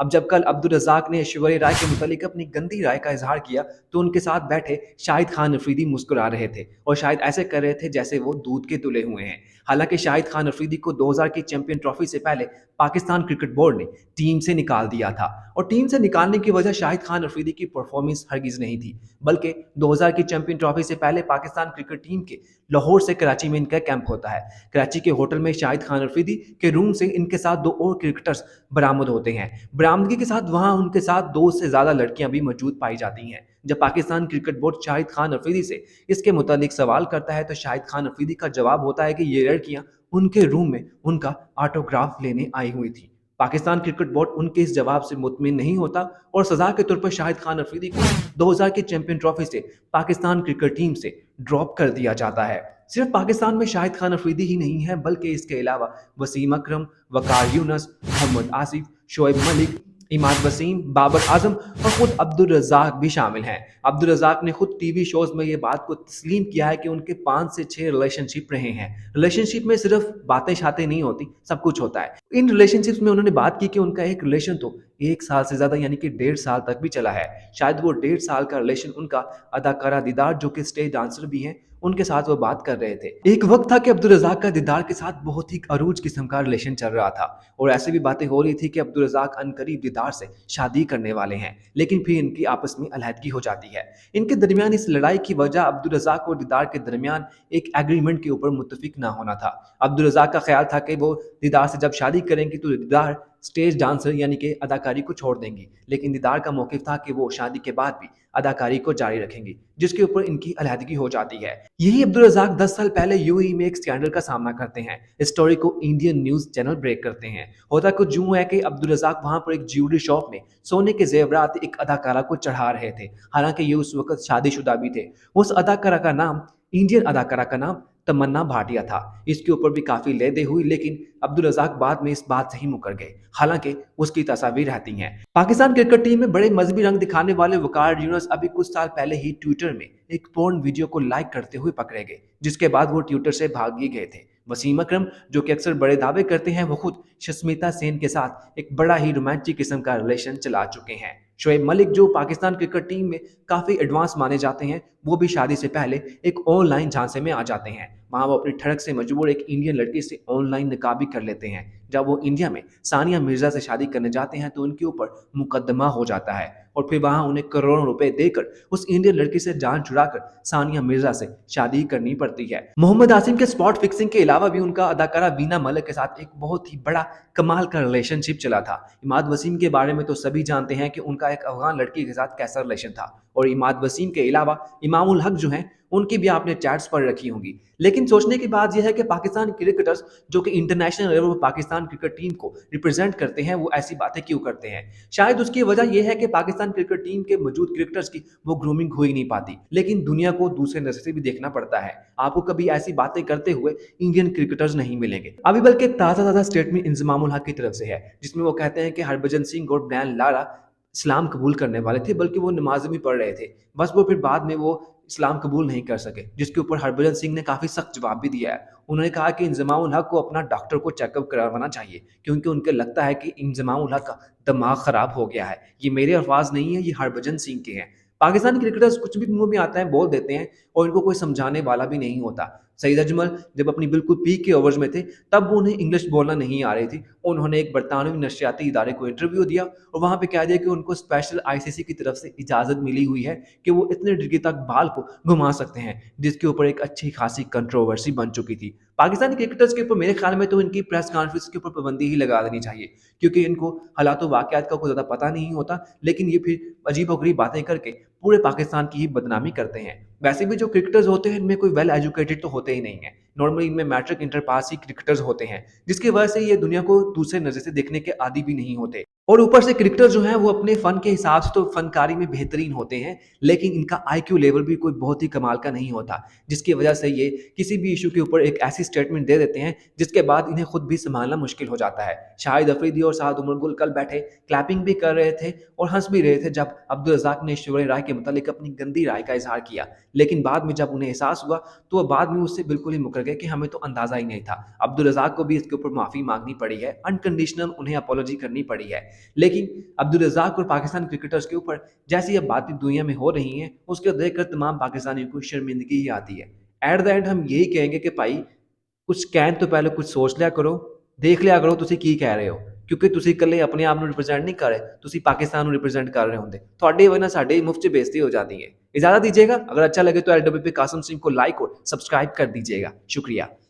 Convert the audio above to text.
अब जब कल अब्दुल रज़ाक ने ऐश्वर्या राय के मुतालिक अपनी गंदी राय का इज़हार किया, तो उनके साथ बैठे शाहिद खान अफरीदी मुस्कुरा रहे थे और शायद ऐसे कर रहे थे जैसे वो दूध के तुले हुए हैं। हालांकि शाहिद खान अफरीदी को 2000 की चैंपियन ट्रॉफी से पहले पाकिस्तान क्रिकेट बोर्ड ने टीम से निकाल दिया था, और टीम से निकालने की वजह शाहिद खान अफरीदी की परफॉर्मेंस हरगिज नहीं थी, बल्कि 2000 की चैंपियन ट्रॉफी से पहले पाकिस्तान क्रिकेट टीम के लाहौर से कराची में इनका कैंप होता है। कराची के होटल में शाहिद खान अफरीदी के रूम से इनके साथ 2 और क्रिकेटर्स बरामद होते हैं। बरामदगी के साथ वहां उनके साथ 2 से ज्यादा लड़कियां भी मौजूद पाई जाती हैं। जब पाकिस्तान क्रिकेट बोर्ड शाहिद खान अफरीदी से इसके मुतालिक सवाल करता है, तो शाहिद खान अफरीदी का जवाब होता है कि ये लड़कियां उनके रूम में उनका ऑटोग्राफ लेने आई हुई थी। पाकिस्तान क्रिकेट बोर्ड उनके इस जवाब से मुतमिन नहीं होता और सजा के तौर पर शाहिद खान अफरीदी को 2000 की चैंपियन ट्रॉफी से पाकिस्तान क्रिकेट टीम से ड्रॉप कर दिया जाता है। सिर्फ पाकिस्तान में शाहिद खान अफरीदी ही नहीं है, बल्कि इसके अलावा वसीम अकरम, वकार यूनस, मोहम्मद आसिफ, शोएब मलिक, इमाद वसीम, बाबर आजम और खुद अब्दुल रज़ाक भी शामिल हैं। अब्दुल रज़ाक ने खुद टीवी शोज में ये बात को तस्लीम किया है कि उनके 5 से 6 रिलेशनशिप रहे हैं। रिलेशनशिप में सिर्फ बातें शातें नहीं होती, सब कुछ होता है। इन रिलेशनशिप्स में उन्होंने बात की कि उनका एक रिलेशन तो 1 साल से ज्यादा यानी कि 1.5 साल तक भी चला है। शायद वो 1.5 साल का रिलेशन उनका अदाकारा दीदार, जो कि स्टेज डांसर भी हैं, उनके साथ वो बात कर रहे थे। एक वक्त था कि अब्दुल रज़ाक का दीदार के साथ बहुत ही अरूज किस्म का रिलेशन चल रहा था, और ऐसे भी बातें हो रही थी कि अब्दुल रज़ाक अनकरीब दीदार से शादी करने वाले हैं, लेकिन फिर इनकी आपस में अलहदगी हो जाती है। इनके दरमियान इस लड़ाई की वजह अब्दुल रज़ाक और दीदार के दरमियान एक एग्रीमेंट के ऊपर मुत्तफिक ना होना था। अब्दुल रज़ाक का ख्याल था कि वो दीदार से जब शादी करेंगी तो दीदार स्टेज डांसर यानी कि अदाकारी को छोड़ देंगी, लेकिन दीदार का मौक़िफ़ था कि वो शादी के बाद भी अदाकारी को जारी रखेंगी, जिसके ऊपर इनकी अलहदगी हो जाती है। यही अब्दुल रज़ाक 10 साल पहले यूएई में एक स्कैंडल का सामना करते हैं। इस स्टोरी को इंडियन न्यूज़ चैनल ब्रेक करते हैं। होता कुछ यूं है कि अब्दुल रज़ाक वहां पर एक ज्वेलरी शॉप में सोने के जेवरात एक अदाकारा को चढ़ा रहे थे। हालांकि ये उस वक्त शादीशुदा भी थे। उस अदाकारा का नाम, इंडियन अदाकारा का नाम तमन्ना भाटिया था। इसके ऊपर भी काफी लेदे हुई, लेकिन अब्दुल रज़ाक बाद में इस बात से ही मुकर गए, हालांकि उसकी तस्वीर रहती हैं। पाकिस्तान क्रिकेट टीम में बड़े मजहबी रंग दिखाने वाले वकार यूनुस अभी कुछ साल पहले ही ट्विटर में एक पोर्न वीडियो को लाइक करते हुए पकड़े गए, जिसके बाद वो ट्विटर से भाग ही गए थे। वसीम अकरम, जो कि अक्सर बड़े दावे करते हैं, वो खुद शस्मिता सेन के साथ एक बड़ा ही रोमांटिक किस्म का रिलेशन चला चुके हैं। शोएब मलिक, जो पाकिस्तान क्रिकेट टीम में काफी एडवांस माने जाते हैं, वो भी शादी से पहले एक ऑनलाइन झांसे में आ जाते हैं। वहां वो अपनी ठड़क से मजबूर एक इंडियन लड़की से ऑनलाइन निकाह भी कर लेते हैं। जब वो इंडिया में सानिया मिर्जा से शादी करने जाते हैं, तो उनके ऊपर मुकदमा हो जाता है, और फिर वहां उन्हें करोड़ों रुपए देकर उस इंडियन लड़की से जान छुड़ाकर सानिया मिर्जा से शादी करनी पड़ती है। मोहम्मद आसिम के स्पॉट फिक्सिंग के अलावा भी उनका अदाकारा वीना मलिक के साथ एक बहुत ही बड़ा कमाल का रिलेशनशिप चला था। इमाद वसीम के बारे में तो सभी जानते हैं कि उनका एक अफगान लड़की के साथ कैसा रिलेशन था, और इमाद वसीम के अलावा इमामुल हक जो हैं, उनकी भी आपने चैट्स पढ़ रखी होंगी। लेकिन सोचने की बात यह है कि पाकिस्तान क्रिकेटर्स, जो कि इंटरनेशनल लेवल पर पाकिस्तान क्रिकेट टीम को रिप्रेजेंट करते हैं, वो ऐसी बातें क्यों करते हैं। शायद उसकी वजह यह है कि पाकिस्तान क्रिकेट टीम के मौजूद क्रिकेटर्स की वो ग्रूमिंग हो ही नहीं पाती, लेकिन दुनिया को दूसरे नजर से भी देखना पड़ता है। आपको कभी ऐसी बातें करते हुए इंडियन क्रिकेटर्स नहीं मिलेंगे। अभी बल्कि ताज़ा स्टेटमेंट इंजमामुल हक की तरफ से है, जिसमें वो कहते हैं कि हरभजन सिंह और ब्रायन लारा इस्लाम कबूल करने वाले थे, बल्कि वो नमाज भी पढ़ रहे थे, बस वो फिर बाद में वो इस्लाम कबूल नहीं कर सके, जिसके ऊपर हरभजन सिंह ने काफ़ी सख्त जवाब भी दिया है। उन्होंने कहा कि इंजमामुल हक को अपना डॉक्टर को चेकअप करवाना चाहिए, क्योंकि उनके लगता है कि इंजमामुल हक का दिमाग खराब हो गया है। ये मेरे अल्फाज नहीं है, ये हरभजन सिंह के हैं। पाकिस्तानी क्रिकेटर्स कुछ भी मुंह में आता है बोल देते हैं, और इनको कोई समझाने वाला भी नहीं होता। सईद अजमल जब अपनी बिल्कुल पीक के ओवर्स में थे, तब वो उन्हें इंग्लिश बोलना नहीं आ रही थी। उन्होंने एक बरतानवी नशरियाती इदारे को इंटरव्यू दिया, और वहां पे कह दिया कि उनको स्पेशल आईसीसी की तरफ से इजाजत मिली हुई है कि वो इतने डिग्री तक बाल को घुमा सकते हैं, जिसके ऊपर एक अच्छी खासी कंट्रोवर्सी बन चुकी थी। पाकिस्तानी क्रिकेटर्स के ऊपर मेरे ख्याल में तो इनकी प्रेस कॉन्फ्रेंस के ऊपर पाबंदी ही लगा देनी चाहिए, क्योंकि इनको हालात वाकयात का कोई ज़्यादा पता नहीं होता, लेकिन ये फिर अजीबोगरीब बातें करके पूरे पाकिस्तान की ही बदनामी करते हैं। वैसे भी जो क्रिकेटर्स होते हैं, इनमें कोई वेल एजुकेटेड तो होते ही नहीं है। नॉर्मली इनमें मैट्रिक इंटर पास ही क्रिकेटर्स होते हैं, जिसकी वजह से ये दुनिया को दूसरे नजर से देखने के आदी भी नहीं होते। और ऊपर से क्रिकेटर जो हैं, वो अपने फन के हिसाब से तो फनकारी में बेहतरीन होते हैं, लेकिन इनका आईक्यू लेवल भी कोई बहुत ही कमाल का नहीं होता, जिसकी वजह से ये किसी भी इशू के ऊपर एक ऐसी स्टेटमेंट दे देते हैं जिसके बाद इन्हें खुद भी संभालना मुश्किल हो जाता है। शाहिद अफरीदी और साद उमर गुल कल बैठे क्लैपिंग भी कर रहे थे और हंस भी रहे थे जब अब्दुल रज़ाक ने ऐश्वर्या राय के मुतालिक अपनी गंदी राय का इजहार किया, लेकिन बाद में जब उन्हें एहसास हुआ, तो वह बाद में उससे बिल्कुल ही मुकर लगे कि हमें तो अंदाज़ा ही नहीं था। अब्दुल रज़ाक को भी इसके ऊपर माफ़ी माँगनी पड़ी है, अनकंडीशनल उन्हें अपॉलॉजी करनी पड़ी है। लेकिन अब्दुल रज़ाक और पाकिस्तानी क्रिकेटर्स के ऊपर जैसी अब बातें दुनिया में हो रही हैं, उसको देखकर तमाम पाकिस्तानियों को शर्मिंदगी ही आती है। एट द एंड हम यही कहेंगे कि भाई कुछ ਕਹਿਣ ਤੋਂ ਪਹਿਲੇ ਕੁਝ ਸੋਚ ਲਿਆ ਕਰੋ, ਦੇਖ ਲਿਆ ਕਰੋ ਤੁਸੀਂ ਕੀ ਕਹਿ ਰਹੇ ਹੋ, ਕਿਉਂਕਿ ਤੁਸੀਂ ਇਕੱਲੇ ਆਪਣੇ ਆਪ ਨੂੰ ਰਿਪਰੈਜ਼ੈਂਟ ਨਹੀਂ ਕਰ ਰਹੇ, ਤੁਸੀਂ ਪਾਕਿस्तान ਨੂੰ ਰਿਪਰੈਜ਼ੈਂਟ ਕਰ ਰਹੇ ਹੁੰਦੇ। ਤੁਹਾਡੀ वजह साड़ी मुफ्त से बेइज्जती हो जाती है। इजाज़त दीजिएगा, अगर अच्छा लगे तो LWP कासिम सिंह को लाइक और सब्सक्राइब कर दीजिएगा। शुक्रिया।